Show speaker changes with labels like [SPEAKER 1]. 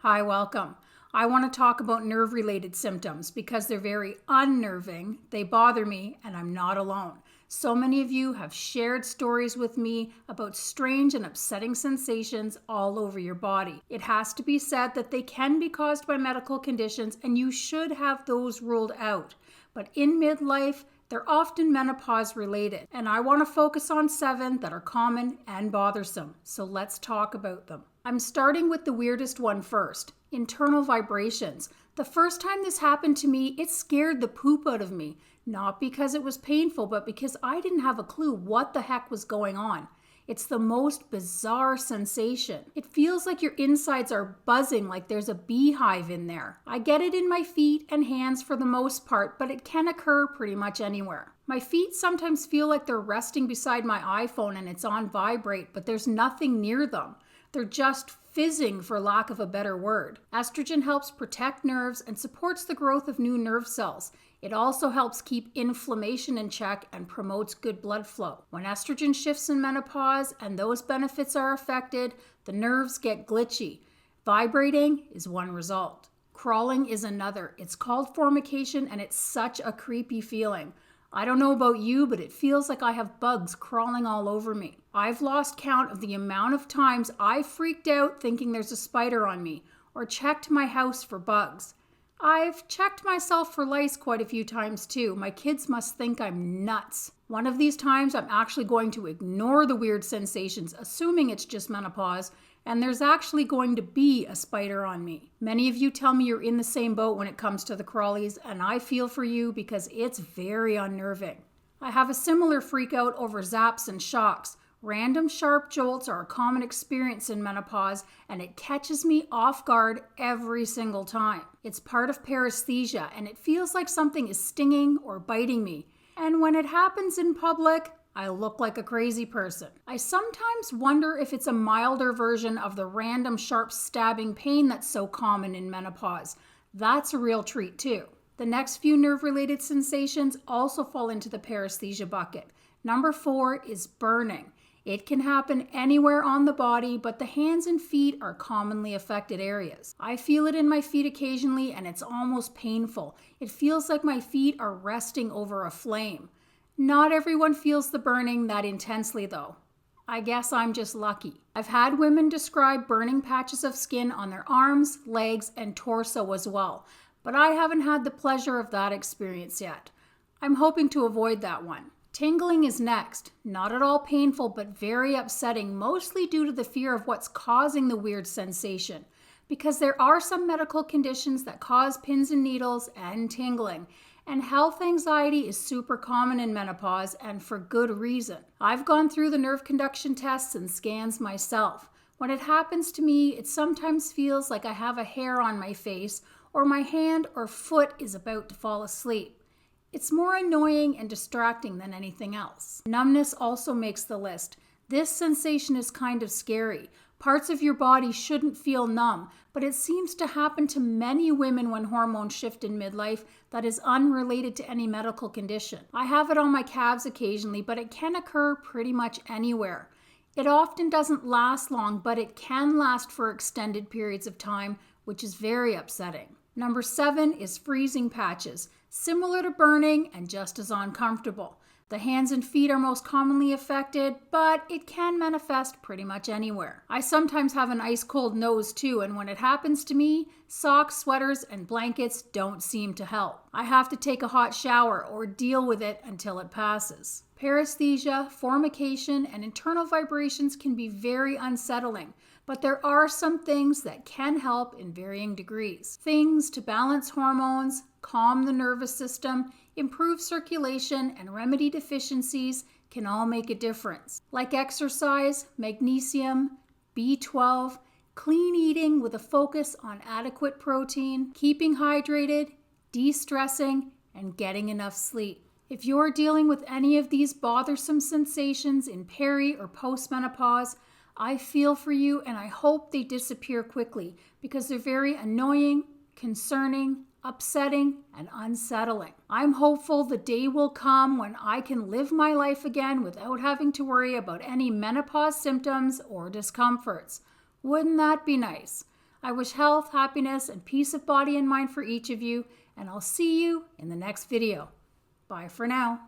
[SPEAKER 1] Hi, welcome. I want to talk about nerve-related symptoms because they're very unnerving, they bother me, and I'm not alone. So many of you have shared stories with me about strange and upsetting sensations all over your body. It has to be said that they can be caused by medical conditions and you should have those ruled out. But in midlife, they're often menopause related, and I want to focus on 7 that are common and bothersome. So let's talk about them. I'm starting with the weirdest one first, internal vibrations. The first time this happened to me, it scared the poop out of me. Not because it was painful, but because I didn't have a clue what the heck was going on. It's the most bizarre sensation. It feels like your insides are buzzing like there's a beehive in there. I get it in my feet and hands for the most part, but it can occur pretty much anywhere. My feet sometimes feel like they're resting beside my iPhone and it's on vibrate, but there's nothing near them. They're just fizzing, for lack of a better word. Estrogen helps protect nerves and supports the growth of new nerve cells. It also helps keep inflammation in check and promotes good blood flow. When estrogen shifts in menopause and those benefits are affected, the nerves get glitchy. Vibrating is one result. Crawling is another. It's called formication and it's such a creepy feeling. I don't know about you, but it feels like I have bugs crawling all over me. I've lost count of the amount of times I freaked out thinking there's a spider on me, or checked my house for bugs. I've checked myself for lice quite a few times too. My kids must think I'm nuts. One of these times I'm actually going to ignore the weird sensations, assuming it's just menopause, and there's actually going to be a spider on me. Many of you tell me you're in the same boat when it comes to the crawlies, and I feel for you because it's very unnerving. I have a similar freak out over zaps and shocks. Random sharp jolts are a common experience in menopause, and it catches me off guard every single time. It's part of paresthesia, and it feels like something is stinging or biting me. And when it happens in public, I look like a crazy person. I sometimes wonder if it's a milder version of the random sharp stabbing pain that's so common in menopause. That's a real treat too. The next few nerve-related sensations also fall into the paresthesia bucket. Number 4 is burning. It can happen anywhere on the body, but the hands and feet are commonly affected areas. I feel it in my feet occasionally and it's almost painful. It feels like my feet are resting over a flame. Not everyone feels the burning that intensely though. I guess I'm just lucky. I've had women describe burning patches of skin on their arms, legs, and torso as well, but I haven't had the pleasure of that experience yet. I'm hoping to avoid that one. Tingling is next. Not at all painful, but very upsetting, mostly due to the fear of what's causing the weird sensation. Because there are some medical conditions that cause pins and needles and tingling, and health anxiety is super common in menopause, and for good reason. I've gone through the nerve conduction tests and scans myself. When it happens to me, it sometimes feels like I have a hair on my face, or my hand or foot is about to fall asleep. It's more annoying and distracting than anything else. Numbness also makes the list. This sensation is kind of scary. Parts of your body shouldn't feel numb, but it seems to happen to many women when hormones shift in midlife that is unrelated to any medical condition. I have it on my calves occasionally, but it can occur pretty much anywhere. It often doesn't last long, but it can last for extended periods of time, which is very upsetting. Number 7 is freezing patches, similar to burning and just as uncomfortable. The hands and feet are most commonly affected, but it can manifest pretty much anywhere. I sometimes have an ice cold nose too, and when it happens to me, socks, sweaters, and blankets don't seem to help. I have to take a hot shower or deal with it until it passes. Paresthesia, formication, and internal vibrations can be very unsettling, but there are some things that can help in varying degrees. Things to balance hormones, calm the nervous system, improve circulation, and remedy deficiencies can all make a difference. Like exercise, magnesium, B12, clean eating with a focus on adequate protein, keeping hydrated, de-stressing, and getting enough sleep. If you're dealing with any of these bothersome sensations in peri or postmenopause, I feel for you and I hope they disappear quickly because they're very annoying, concerning, upsetting, and unsettling. I'm hopeful the day will come when I can live my life again without having to worry about any menopause symptoms or discomforts. Wouldn't that be nice? I wish health, happiness, and peace of body and mind for each of you, and I'll see you in the next video. Bye for now.